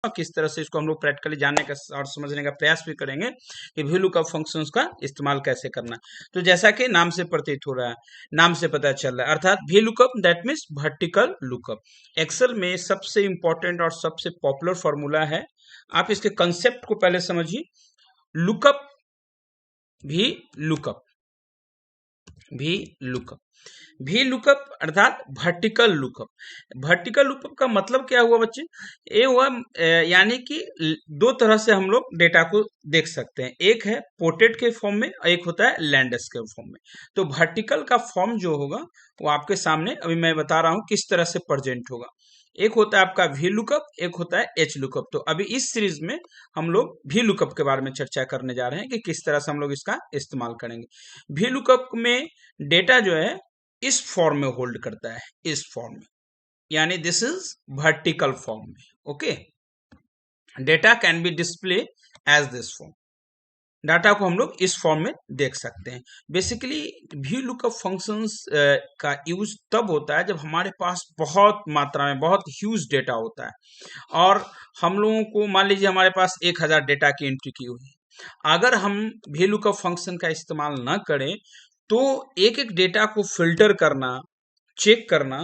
और किस तरह से इसको हम लोग प्रैक्टिकली जानने का और समझने का प्रयास भी करेंगे कि व्यू लुकअप फंक्शंस का इस्तेमाल कैसे करना है। तो जैसा कि नाम से प्रतीत हो रहा है, नाम से पता चल रहा है, अर्थात V lookup that means vertical lookup. Excel में सबसे इंपॉर्टेंट और सबसे पॉपुलर फॉर्मूला है, आप इसके कंसेप्ट को पहले समझिए। लुकअप भी लुकअप भी लुकअप भी लुकअप अर्थात वर्टिकल लुकअप। वर्टिकल लुकअप का मतलब क्या हुआ बच्चे? ये हुआ यानी कि दो तरह से हम लोग डेटा को देख सकते हैं, एक है पोर्ट्रेट के फॉर्म में और एक होता है लैंडस्केप फॉर्म में। तो वर्टिकल का फॉर्म जो होगा वो आपके सामने अभी मैं बता रहा हूं किस तरह से प्रेजेंट होगा। एक होता है आपका वी लुकअप, एक होता है एच लुकअप। तो अभी इस सीरीज में हम लोग वी लुकअप के बारे में चर्चा करने जा रहे हैं कि किस तरह से हम लोग इसका इस्तेमाल करेंगे। वी लुकअप में डेटा जो है इस फॉर्म में होल्ड करता है, इस फॉर्म में, यानी दिस इज वर्टिकल फॉर्म में। Okay, data can be display as this form. Data को हम लोग इस फॉर्म में देख सकते हैं। बेसिकली व्यू लुकअप फंक्शंस का यूज तब होता है जब हमारे पास बहुत मात्रा में बहुत ह्यूज डेटा होता है और हम लोगों को मान लीजिए हमारे पास 1000 डेटा की एंट्री की हुई है। अगर हम व्यू लुकअप फंक्शन का इस्तेमाल न करें तो एक एक डेटा को फिल्टर करना, चेक करना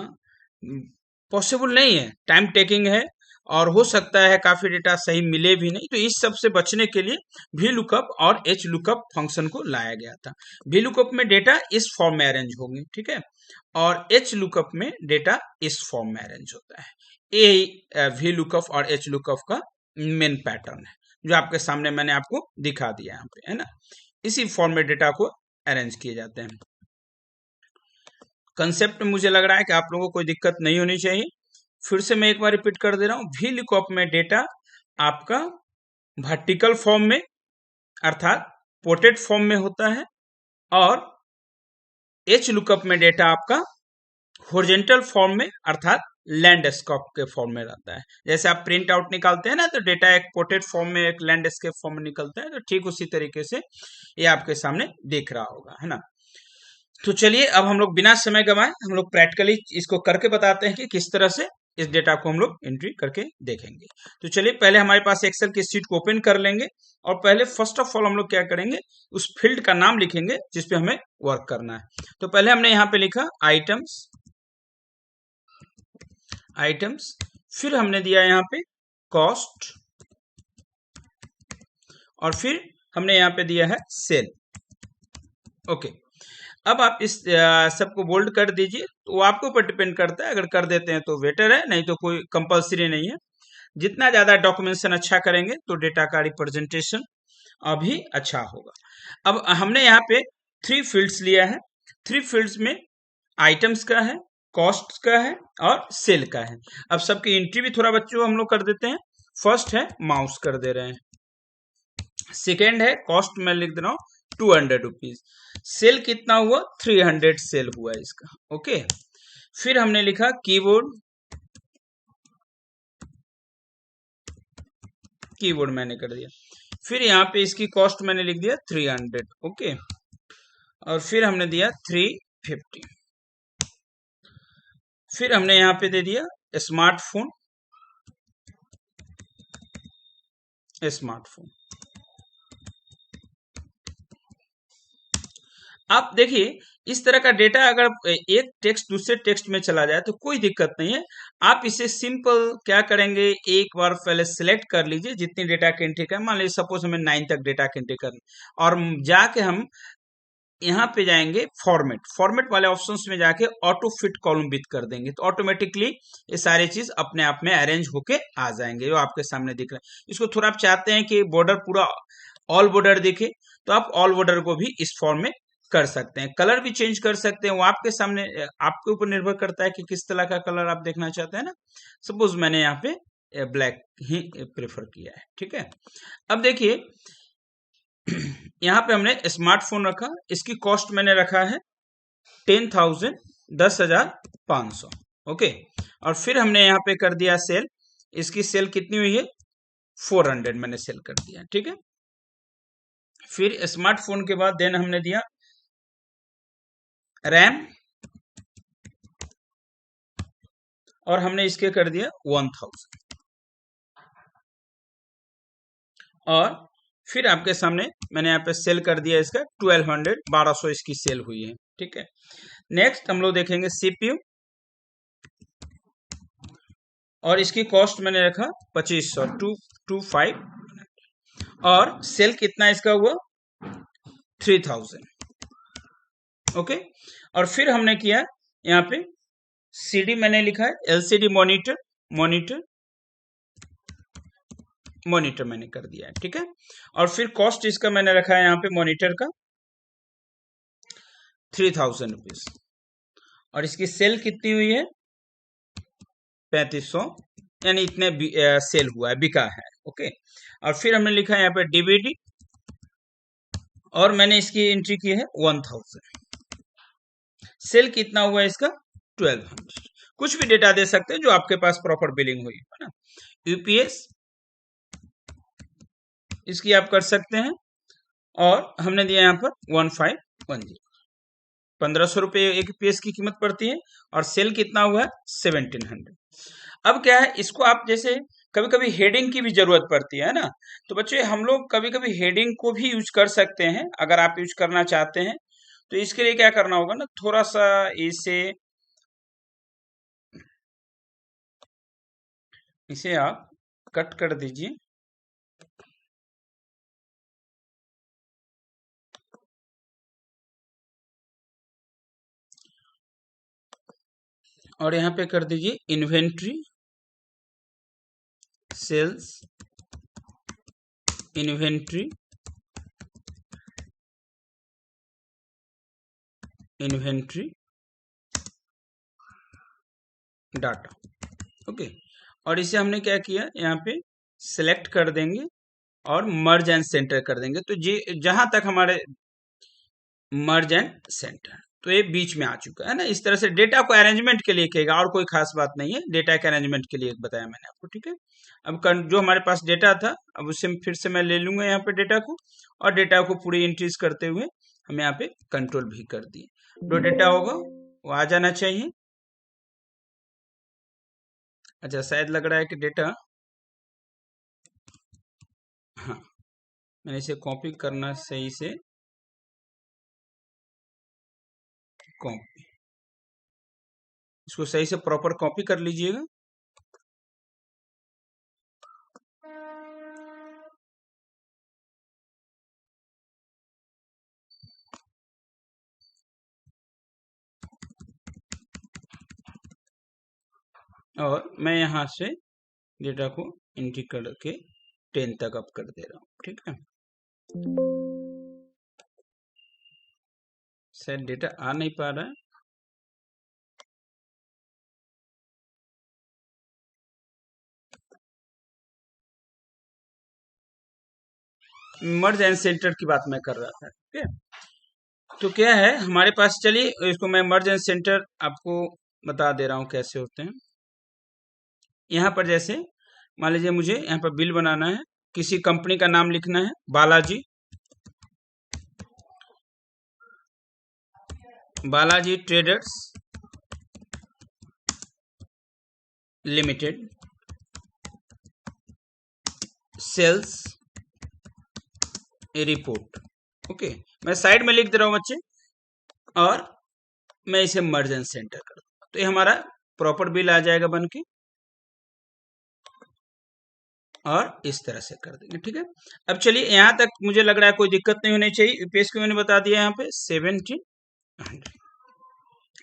पॉसिबल नहीं है, टाइम टेकिंग है और हो सकता है काफी डेटा सही मिले भी नहीं। तो इस सब से बचने के लिए वी लुकअप और एच लुकअप फंक्शन को लाया गया था। वी लुकअप में डेटा इस फॉर्म में अरेंज होंगे, ठीक है, और एच लुकअप में डेटा इस फॉर्म में अरेंज होता है। ये वी लुकअप और एच लुकअप का मेन पैटर्न है जो आपके सामने मैंने आपको दिखा दिया यहाँ पे, है ना। इसी फॉर्म में डेटा को अरेंज किए जाते हैं। कंसेप्ट मुझे लग रहा है कि आप लोगों को कोई दिक्कत नहीं होनी चाहिए। फिर से मैं एक बार रिपीट कर दे रहा हूं, वी लुकअप में डेटा आपका वर्टिकल फॉर्म में अर्थात पोर्ट्रेट फॉर्म में होता है और एच लुकअप में डेटा आपका हॉरिजॉन्टल फॉर्म में अर्थात लैंडस्केप के फॉर्म में रहता है। जैसे आप प्रिंट आउट निकालते हैं ना तो डेटा एक पोर्ट्रेट फॉर्म में एक लैंडस्केप फॉर्म में निकलता है, तो ठीक उसी तरीके से ये आपके सामने दिख रहा होगा, है ना। तो चलिए अब हम लोग बिना समय गवाए हम लोग प्रैक्टिकली इसको करके बताते हैं कि किस तरह से इस डेटा को हम लोग एंट्री करके देखेंगे। तो चलिए पहले हमारे पास एक्सेल की शीट को ओपन कर लेंगे और पहले फर्स्ट ऑफ ऑल हम लोग क्या करेंगे, उस फील्ड का नाम लिखेंगे जिसपे हमें वर्क करना है। तो पहले हमने यहाँ पे लिखा आइटम्स, आइटम्स, फिर हमने दिया यहाँ पे कॉस्ट और फिर हमने यहाँ पे दिया है सेल। ओके, अब आप इस सबको बोल्ड कर दीजिए, तो वो आपके ऊपर डिपेंड करता है, अगर कर देते हैं तो बेटर है, नहीं तो कोई कंपलसरी नहीं है। जितना ज्यादा डॉक्यूमेंटेशन अच्छा करेंगे तो डेटा का रिप्रेजेंटेशन अभी अच्छा होगा। अब हमने यहाँ पे 3 फील्ड्स लिया है। 3 फील्ड्स में आइटम्स का है, कॉस्ट का है और सेल का है। अब सबकी एंट्री भी थोड़ा बच्चों हम लोग कर देते हैं। फर्स्ट है माउस कर दे रहे हैं, सेकेंड है कॉस्ट में लिख दे रहा हूं 200 रुपीज, सेल कितना हुआ 300 सेल हुआ इसका। ओके, फिर हमने लिखा कीबोर्ड, कीबोर्ड मैंने कर दिया, फिर यहाँ पे इसकी कॉस्ट मैंने लिख दिया 300। ओके, और फिर हमने दिया 350, फिर हमने यहाँ पे दे दिया स्मार्टफोन, स्मार्टफोन। आप देखिए इस तरह का डेटा अगर एक टेक्स्ट दूसरे टेक्स्ट में चला जाए तो कोई दिक्कत नहीं है। आप इसे सिंपल क्या करेंगे, एक बार पहले सिलेक्ट कर लीजिए जितनी डेटा की एंट्री कर, मान लीजिए सपोज हमें 9 तक डेटा की एंट्री करनी, और जाके हम यहाँ पे जाएंगे फॉर्मेट, फॉर्मेट वाले ऑप्शंस में जाके ऑटो फिट कॉलम विथ कर देंगे तो ऑटोमेटिकली ये सारी चीज अपने आप में अरेंज होके आ जाएंगे जो आपके सामने दिख रहा है। इसको थोड़ा आप चाहते हैं कि बॉर्डर पूरा ऑल बॉर्डर दिखे तो आप ऑल बॉर्डर को भी इस फॉर्म में कर सकते हैं। कलर भी चेंज कर सकते हैं, वो आपके सामने आपके ऊपर निर्भर करता है कि किस तरह का कलर आप देखना चाहते हैं ना। सपोज मैंने यहाँ पे ब्लैक ही प्रेफर किया है, ठीक है। अब देखिए यहाँ पे हमने स्मार्टफोन रखा, इसकी कॉस्ट मैंने रखा है 10,000, 10,500। ओके, और फिर हमने यहाँ पे कर दिया सेल, इसकी सेल कितनी हुई है 400 मैंने सेल कर दिया, ठीक है। फिर स्मार्टफोन के बाद देन हमने दिया रैम और हमने इसके कर दिया 1000। और फिर आपके सामने मैंने यहाँ पे सेल कर दिया इसका 1200 इसकी सेल हुई है। ठीक है, नेक्स्ट हम लोग देखेंगे सीपीयू, और इसकी कॉस्ट मैंने रखा 2500, 225, और सेल कितना इसका हुआ 3000। ओके, और फिर हमने किया यहाँ पे सीडी मैंने लिखा है, एलसीडी मॉनिटर, मॉनिटर मैंने कर दिया है। ठीक है, और फिर कॉस्ट इसका मैंने रखा है यहाँ पे मॉनिटर का 3000 रुपीज, और इसकी सेल कितनी हुई है 3500, यानी इतने सेल हुआ है, बिका है। ओके, और फिर हमने लिखा है यहाँ पे डीवीडी, और मैंने इसकी एंट्री की है 1000, सेल कितना हुआ है इसका 1200। कुछ भी डेटा दे सकते हैं जो आपके पास प्रॉपर बिलिंग हुई है ना। यूपीएस इसकी आप कर सकते हैं, और हमने दिया यहाँ पर 1510, 1500 रुपये एक यूपीएस की कीमत पड़ती है, और सेल कितना हुआ है 1700। अब क्या है, इसको आप जैसे कभी कभी हेडिंग की भी जरूरत पड़ती है ना, तो बच्चे हम लोग कभी कभी हेडिंग को भी यूज कर सकते हैं अगर आप यूज करना चाहते हैं। तो इसके लिए क्या करना होगा ना, थोड़ा सा इसे आप कट कर दीजिए, और यहाँ पे कर दीजिए inventory, sales, inventory, data. Okay, और इसे हमने क्या किया, यहाँ पे सिलेक्ट कर देंगे और मर्ज एंड सेंटर कर देंगे। तो ये जहां तक हमारे मर्ज एंड सेंटर, तो ये बीच में आ चुका है ना। इस तरह से डेटा को अरेंजमेंट के लिए कहेगा, और कोई खास बात नहीं है, डेटा के अरेंजमेंट के लिए बताया मैंने आपको। ठीक है, अब जो हमारे पास डेटा था, अब उससे फिर से मैं ले लूंगा यहाँ पे डेटा को, और डेटा को पूरी एंट्रीज करते हुए हम यहाँ पे कंट्रोल भी कर दिए। जो डेटा होगा वो आ जाना चाहिए। अच्छा, शायद लग रहा है कि डेटा, हाँ, मैंने इसे कॉपी करना सही से, कॉपी, इसको सही से प्रॉपर कॉपी कर लीजिएगा। और मैं यहाँ से डेटा को एंट्री करके 10 तक अप कर दे रहा हूँ। ठीक है, शायद डेटा आ नहीं पा रहा है। मर्ज एंड सेंटर की बात मैं कर रहा था। ठीक है, तो क्या है हमारे पास, चलिए इसको मैं मर्ज एंड सेंटर आपको बता दे रहा हूँ कैसे होते हैं। यहाँ पर जैसे मान लीजिए मुझे यहाँ पर बिल बनाना है, किसी कंपनी का नाम लिखना है, Balaji traders limited, sales report. Okay, मैं साइड में लिख दे रहा हूँ बच्चे, और मैं इसे मर्ज एंड सेंटर कर दूंगा, तो ये हमारा प्रॉपर बिल आ जाएगा बन के, और इस तरह से कर देंगे। ठीक है, अब चलिए यहां तक मुझे लग रहा है कोई दिक्कत नहीं होनी चाहिए। यूपीएस को मैंने बता दिया यहाँ पे 1700।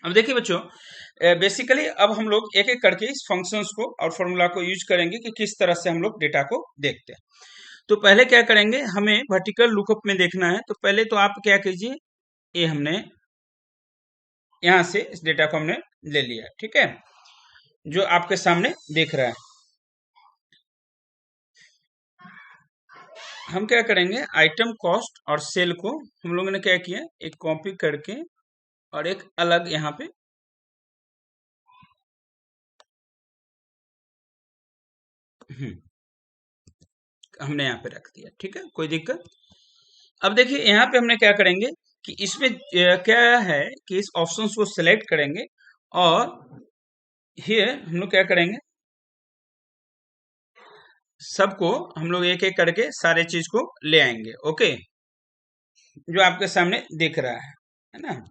अब देखिए बच्चों, बेसिकली अब हम लोग एक एक करके इस फंक्शंस को और फॉर्मूला को यूज करेंगे कि किस तरह से हम लोग डेटा को देखते हैं। तो पहले क्या करेंगे, हमें वर्टिकल लुकअप में देखना है। तो पहले तो आप क्या कीजिए, ये हमने यहां से इस डेटा को हमने ले लिया। ठीक है, जो आपके सामने दिख रहा है। हम क्या करेंगे, आइटम कॉस्ट और सेल को हम लोगों ने क्या किया, एक कॉपी करके और एक अलग यहाँ पे हमने यहाँ पे रख दिया। ठीक है, कोई दिक्कत। अब देखिए यहाँ पे हमने क्या करेंगे कि इसमें क्या है कि इस ऑप्शन को सिलेक्ट करेंगे, और हियर हम लोग क्या करेंगे, सबको हम लोग एक एक करके सारे चीज को ले आएंगे। ओके, जो आपके सामने दिख रहा है ना।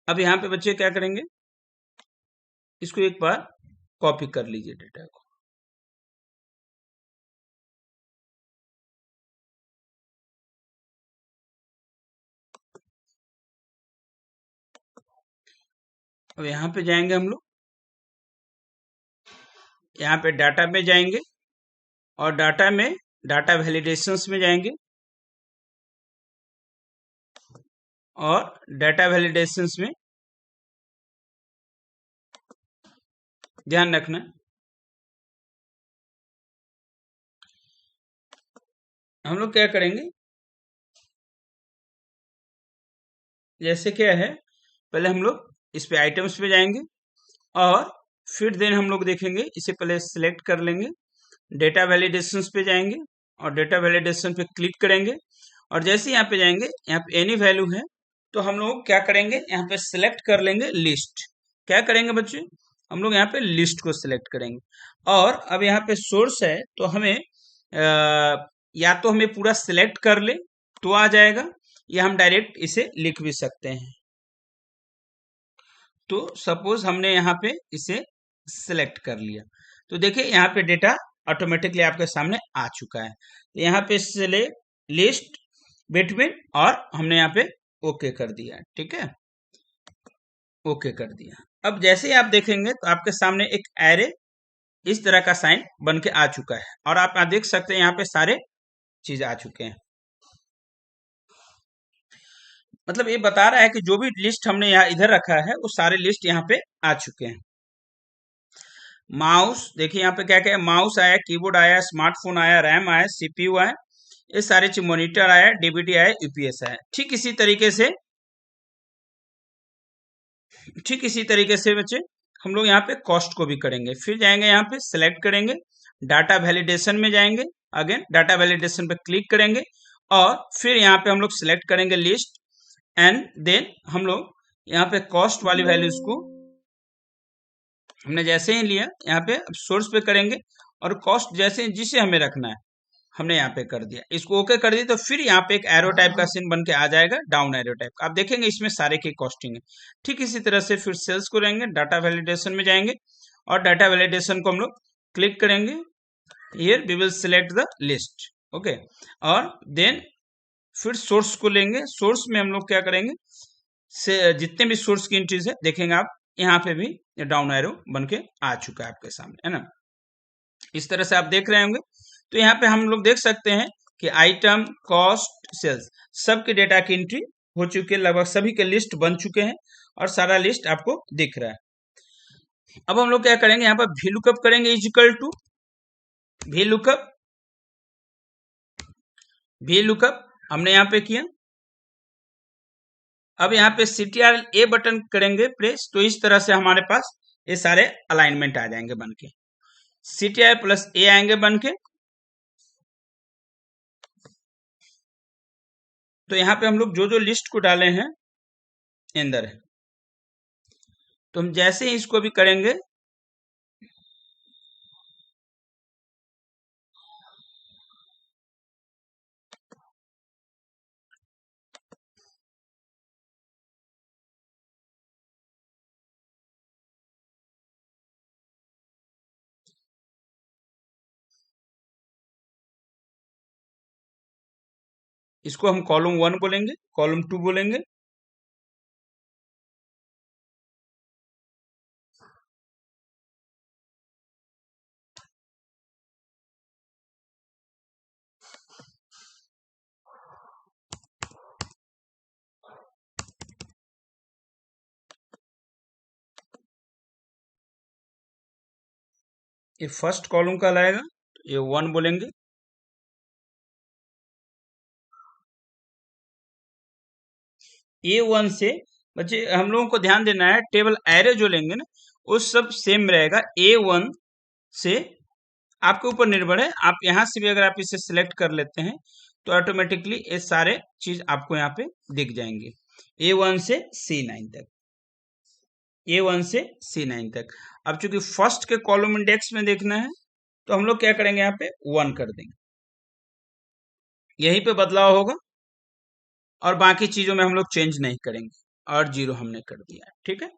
अब यहाँ पे बच्चे क्या करेंगे, इसको एक बार कॉपी कर लीजिए डेटा को। अब यहाँ पे जाएंगे हम लोग, यहाँ पे डाटा में जाएंगे और डाटा में डाटा वैलिडेशंस में जाएंगे और डाटा वैलिडेशंस में ध्यान रखना, हम लोग क्या करेंगे, जैसे क्या है, पहले हम लोग इस पे आइटम्स पे जाएंगे और फिर देन हम लोग देखेंगे, इसे पहले सिलेक्ट कर लेंगे, डेटा वैलिडेशंस पे जाएंगे और डेटा वैलिडेशन पे क्लिक करेंगे और जैसे यहाँ पे जाएंगे, यहाँ पे एनी वैल्यू है तो हम लोग क्या करेंगे, यहाँ पे सिलेक्ट कर लेंगे लिस्ट। क्या करेंगे बच्चे, हम लोग यहाँ पे लिस्ट को सिलेक्ट करेंगे और अब यहाँ पे सोर्स है तो हमें या तो हमें पूरा सिलेक्ट कर ले तो आ जाएगा, या हम डायरेक्ट इसे लिख भी सकते हैं। तो सपोज हमने यहाँ पे इसे सिलेक्ट कर लिया तो देखिए यहाँ पे डेटा ऑटोमेटिकली आपके सामने आ चुका है। तो यहाँ पे सिलेक्ट लिस्ट बिटवीन और हमने यहाँ पे ओके कर दिया, ठीक है, ओके कर दिया। अब जैसे ही आप देखेंगे तो आपके सामने एक एरे इस तरह का साइन बन के आ चुका है और आप यहाँ देख सकते हैं यहाँ पे सारे चीज आ चुके हैं। मतलब ये बता रहा है कि जो भी लिस्ट हमने यहाँ इधर रखा है वो सारे लिस्ट यहाँ पे आ चुके हैं। माउस देखिए यहाँ पे क्या क्या है, माउस आया, कीबोर्ड आया, स्मार्टफोन आया, रैम आया, सीपीयू आया, ये सारे चीज, मॉनिटर आया, डीवीडी आया, यूपीएस आया। ठीक इसी तरीके से बच्चे हम लोग यहाँ पे कॉस्ट को भी करेंगे। फिर जाएंगे यहाँ पे सिलेक्ट करेंगे, डाटा वैलिडेशन में जाएंगे, अगेन डाटा वैलिडेशन पे क्लिक करेंगे और फिर यहाँ पे हम लोग सिलेक्ट करेंगे लिस्ट एंड देन हम लोग यहाँ पे कॉस्ट वाली वैल्यूज को हमने जैसे ही लिया यहाँ पे अब सोर्स पे करेंगे और कॉस्ट जैसे जिसे हमें रखना है हमने यहाँ पे कर दिया, इसको ओके कर दिया तो फिर यहाँ पे एक एरो टाइप का सीन बन के आ जाएगा, डाउन एरो टाइप का। आप देखेंगे इसमें सारे की कॉस्टिंग है। ठीक इसी तरह से फिर सेल्स को रहेंगे, डाटा वैलिडेशन में जाएंगे और डाटा वैलिडेशन को हम लोग क्लिक करेंगे, here we will select the list, okay, और देन फिर सोर्स को लेंगे। सोर्स में हम लोग क्या करेंगे, से जितने भी सोर्स की एंट्रीज है देखेंगे आप यहाँ पे भी डाउन एरो बन के आ चुका है आपके सामने, है ना। इस तरह से आप देख रहे होंगे। तो यहाँ पे हम लोग देख सकते हैं कि आइटम, कॉस्ट, सेल्स सबके डेटा की एंट्री हो चुकी है, लगभग सभी के लिस्ट बन चुके हैं और सारा लिस्ट आपको दिख रहा है। अब हम लोग क्या करेंगे, यहाँ पर वी लुकअप करेंगे, is equal to V lookup हमने यहाँ पे किया। अब यहाँ पे CTR A बटन करेंगे प्रेस तो इस तरह से हमारे पास ये सारे अलाइनमेंट आ जाएंगे बनके, CTR प्लस A आएंगे बनके। तो यहाँ पे हम लोग जो जो लिस्ट को डाले हैं अंदर है, तो हम जैसे ही इसको भी करेंगे इसको हम कॉलम 1 बोलेंगे, कॉलम 2 बोलेंगे, ये फर्स्ट कॉलम का लाएगा तो ये 1 बोलेंगे, A1 से बच्चे हम लोगों को ध्यान देना है, टेबल एरे जो लेंगे ना वो सब सेम रहेगा, A1 से आपके ऊपर निर्भर है। आप यहाँ से भी अगर आप इसे सिलेक्ट कर लेते हैं तो ऑटोमेटिकली ये सारे चीज आपको यहाँ पे दिख जाएंगे, A1 से C9 तक, A1 से C9 तक। अब चूंकि फर्स्ट के कॉलम इंडेक्स में देखना है तो हम लोग क्या करेंगे, यहाँ पे 1 कर देंगे, यहीं पे बदलाव होगा और बाकी चीजों में हम लोग चेंज नहीं करेंगे, और 0 हमने कर दिया है। ठीक है,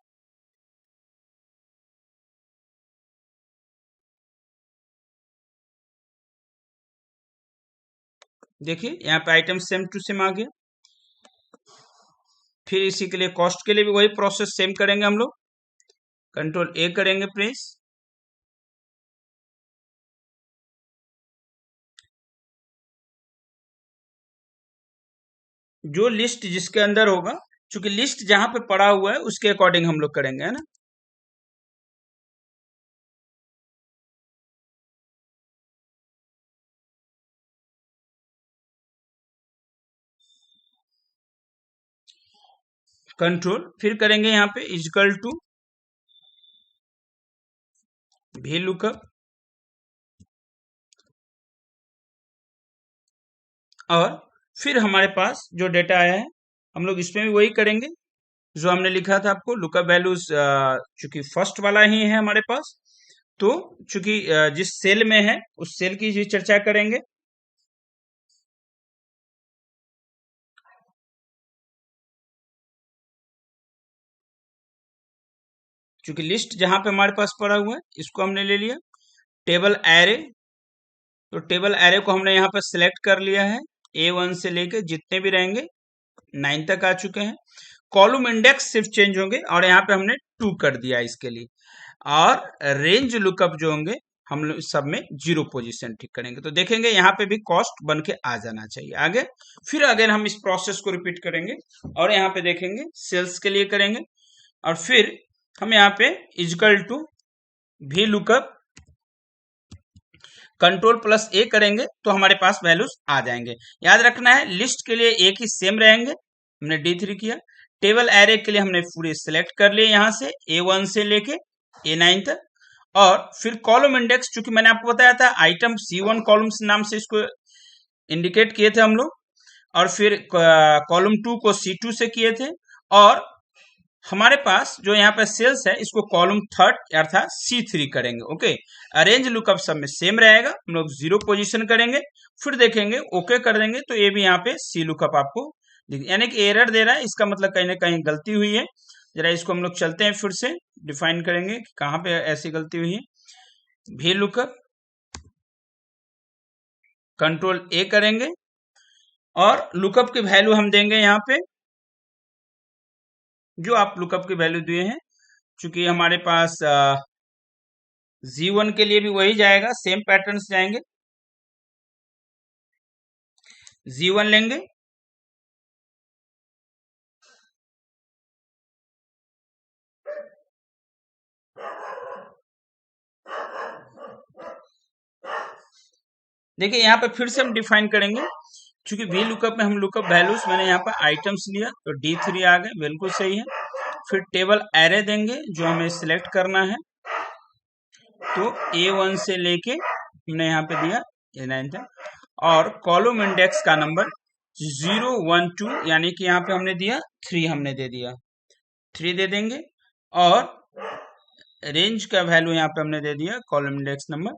देखिए यहाँ पे आइटम सेम टू सेम आ गया। फिर इसी के लिए कॉस्ट के लिए भी वही प्रोसेस सेम करेंगे हम लोग, कंट्रोल A करेंगे प्रेस, जो लिस्ट जिसके अंदर होगा, चूंकि लिस्ट जहां पे पड़ा हुआ है उसके अकॉर्डिंग हम लोग करेंगे, है ना। कंट्रोल फिर करेंगे यहाँ पे इक्वल टू वी लुकअप, और फिर हमारे पास जो डेटा आया है हम लोग इसमें भी वही करेंगे जो हमने लिखा था आपको, लुकअप वैल्यूज चूंकि फर्स्ट वाला ही है हमारे पास, तो चूंकि जिस सेल में है उस सेल की भी चर्चा करेंगे। चूंकि लिस्ट जहां पे हमारे पास पड़ा हुआ है इसको हमने ले लिया। टेबल एरे, तो टेबल एरे को हमने यहाँ पर सिलेक्ट कर लिया है, A1 से लेके जितने भी रहेंगे 9 तक आ चुके हैं। कॉलम इंडेक्स सिर्फ चेंज होंगे और यहाँ पे हमने 2 कर दिया इसके लिए, और रेंज लुकअप जो होंगे हम लोग सब में 0 पोजीशन ठीक करेंगे। तो देखेंगे यहाँ पे भी कॉस्ट बन के आ जाना चाहिए आगे। फिर अगेन हम इस प्रोसेस को रिपीट करेंगे और यहाँ पे देखेंगे सेल्स के लिए करेंगे, और फिर हम यहाँ पे equal to V lookup control plus A करेंगे तो हमारे पास वैल्यूज आ जाएंगे। याद रखना है लिस्ट के लिए एक ही सेम रहेंगे, हमने D3 किया। टेबल एरे के लिए हमने पूरे सिलेक्ट कर लिए यहाँ से A1 से लेके A9 तक, और फिर कॉलम इंडेक्स चूंकि मैंने आपको बताया था आइटम C1 कॉलम्स नाम से इसको इंडिकेट किए थे हम लोग, और फिर कॉलम 2 को C2 से किए थे, और हमारे पास जो यहाँ पे सेल्स है इसको कॉलम थर्ड अर्थात C3 करेंगे। ओके, अरेंज लुकअप सब में सेम रहेगा, हम लोग 0 पोजीशन करेंगे, फिर देखेंगे ओके कर देंगे तो ये भी यहाँ पे C लुकअप आपको यानी कि एरर दे रहा है, इसका मतलब कहीं ना कहीं गलती हुई है। जरा इसको हम लोग चलते हैं, फिर से डिफाइन करेंगे कि कहाँ पे ऐसी गलती हुई है। वी लुकअप कंट्रोल A करेंगे और लुकअप की वैल्यू हम देंगे यहाँ पे जो आप लुकअप की वैल्यू दिए हैं, चूंकि हमारे पास G1 के लिए भी वही जाएगा, सेम पैटर्न से जाएंगे। G1 लेंगे, देखिए यहाँ पे फिर से हम डिफाइन करेंगे, चूंकि वी लुकअप में हम लुकअप वैल्यूज मैंने यहाँ पर आइटम्स लिया तो D3 आ गए, बिल्कुल सही है। फिर टेबल एरे देंगे जो हमें सिलेक्ट करना है, तो A1 से लेके हमने यहाँ पे दिया A9 तक, और कॉलम इंडेक्स का नंबर 0 1 2 यानी कि यहाँ पे हमने दिया 3, हमने दे दिया 3 दे देंगे, और रेंज का वैल्यू यहाँ पे हमने दे दिया कॉलम इंडेक्स नंबर,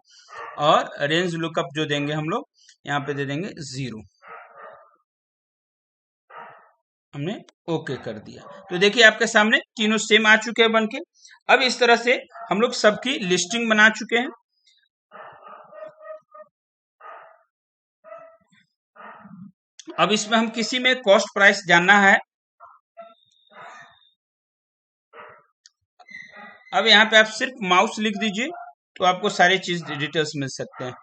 और रेंज लुकअप जो देंगे हम लोग यहाँ पे दे देंगे 0, हमने ओके कर दिया। तो देखिए आपके सामने तीनों सेम आ चुके हैं बनके। अब इस तरह से हम लोग सबकी लिस्टिंग बना चुके हैं। अब इसमें हम किसी में कॉस्ट प्राइस जानना है, अब यहाँ पे आप सिर्फ माउस लिख दीजिए तो आपको सारी चीज डिटेल्स मिल सकते हैं।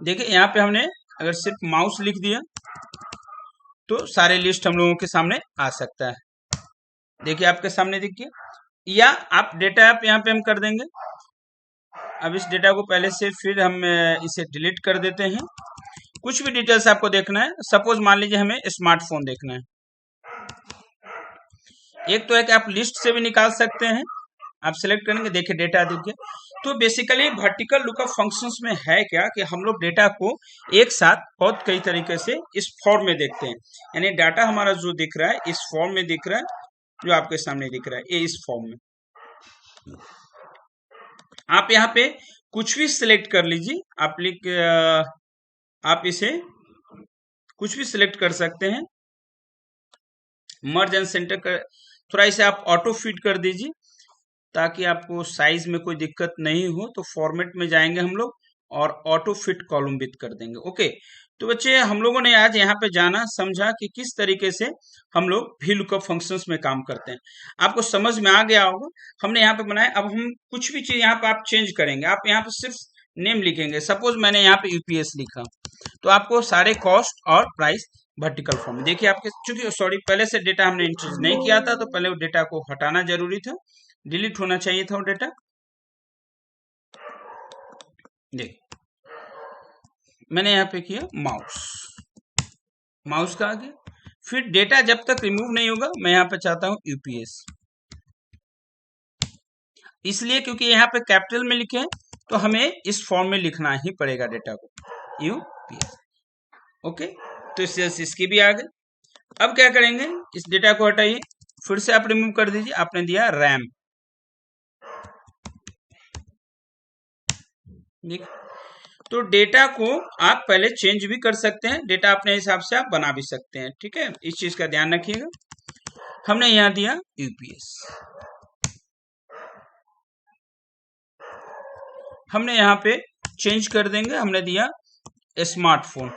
देखिए यहाँ पे हमने अगर सिर्फ माउस लिख दिया तो सारे लिस्ट हम लोगों के सामने आ सकता है। देखिए आपके सामने दिख गया, या आप डेटा आप यहाँ पे हम कर देंगे। अब इस डेटा को पहले से फिर हम इसे डिलीट कर देते हैं। कुछ भी डिटेल्स आपको देखना है, सपोज मान लीजिए हमें स्मार्टफोन देखना है, एक तो है कि आप लिस्ट से भी निकाल सकते हैं, आप सिलेक्ट करेंगे, देखिए डेटा दिख गया। तो बेसिकली वर्टिकल लुकअप फंक्शंस में है क्या कि हम लोग डेटा को एक साथ बहुत कई तरीके से इस फॉर्म में देखते हैं, यानी डाटा हमारा जो दिख रहा है इस फॉर्म में दिख रहा है, जो आपके सामने दिख रहा है ये इस फॉर्म में। आप यहाँ पे कुछ भी सिलेक्ट कर लीजिए, आप इसे कुछ भी सिलेक्ट कर सकते हैं। मर्ज एंड सेंटर कर, थोड़ा इसे आप ऑटो फिट कर दीजिए ताकि आपको साइज में कोई दिक्कत नहीं हो। तो फॉर्मेट में जाएंगे हम लोग और ऑटो फिट कॉलम विथ कर देंगे। ओके, तो बच्चे हम लोगों ने आज यहाँ पे जाना समझा कि किस तरीके से हम लोग वी लुकअप फंक्शंस में काम करते हैं। आपको समझ में आ गया होगा, हमने यहाँ पे बनाया। अब हम कुछ भी चीज यहाँ पे आप चेंज करेंगे, आप यहाँ पे सिर्फ नेम लिखेंगे। सपोज मैंने यहाँ पे यूपीएस लिखा, तो आपको सारे कॉस्ट और प्राइस वर्टिकल फॉर्म में देखिए आपके, चूंकि सॉरी पहले से डेटा हमने इंट्रोड्यूस नहीं किया था, तो पहले वो डेटा को हटाना जरूरी था, डिलीट होना चाहिए था वो डेटा। देख मैंने यहाँ पे किया माउस का आगे, फिर डेटा जब तक रिमूव नहीं होगा मैं यहाँ पे चाहता हूँ यूपीएस, इसलिए क्योंकि यहाँ पे कैपिटल में लिखे हैं तो हमें इस फॉर्म में लिखना ही पड़ेगा डेटा को, यूपीएस। ओके, तो इसकी भी आ गई। अब क्या करेंगे, इस डेटा को हटाइए, फिर से आप रिमूव कर दीजिए। आपने दिया रैम, तो डेटा को आप पहले चेंज भी कर सकते हैं, डेटा अपने हिसाब से आप बना भी सकते हैं। ठीक है, इस चीज का ध्यान रखिएगा। हमने यहां दिया यूपीएस, हमने यहाँ पे चेंज कर देंगे, हमने दिया स्मार्टफोन।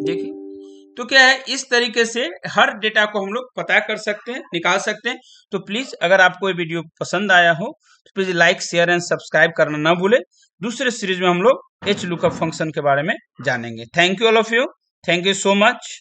देखिए तो क्या है, इस तरीके से हर डेटा को हम लोग पता कर सकते हैं, निकाल सकते हैं। तो प्लीज अगर आपको ये वीडियो पसंद आया हो तो please like share and subscribe करना ना भूले। दूसरे सीरीज में हम लोग एच लुकअप फंक्शन के बारे में जानेंगे। Thank you all of you, thank you so much.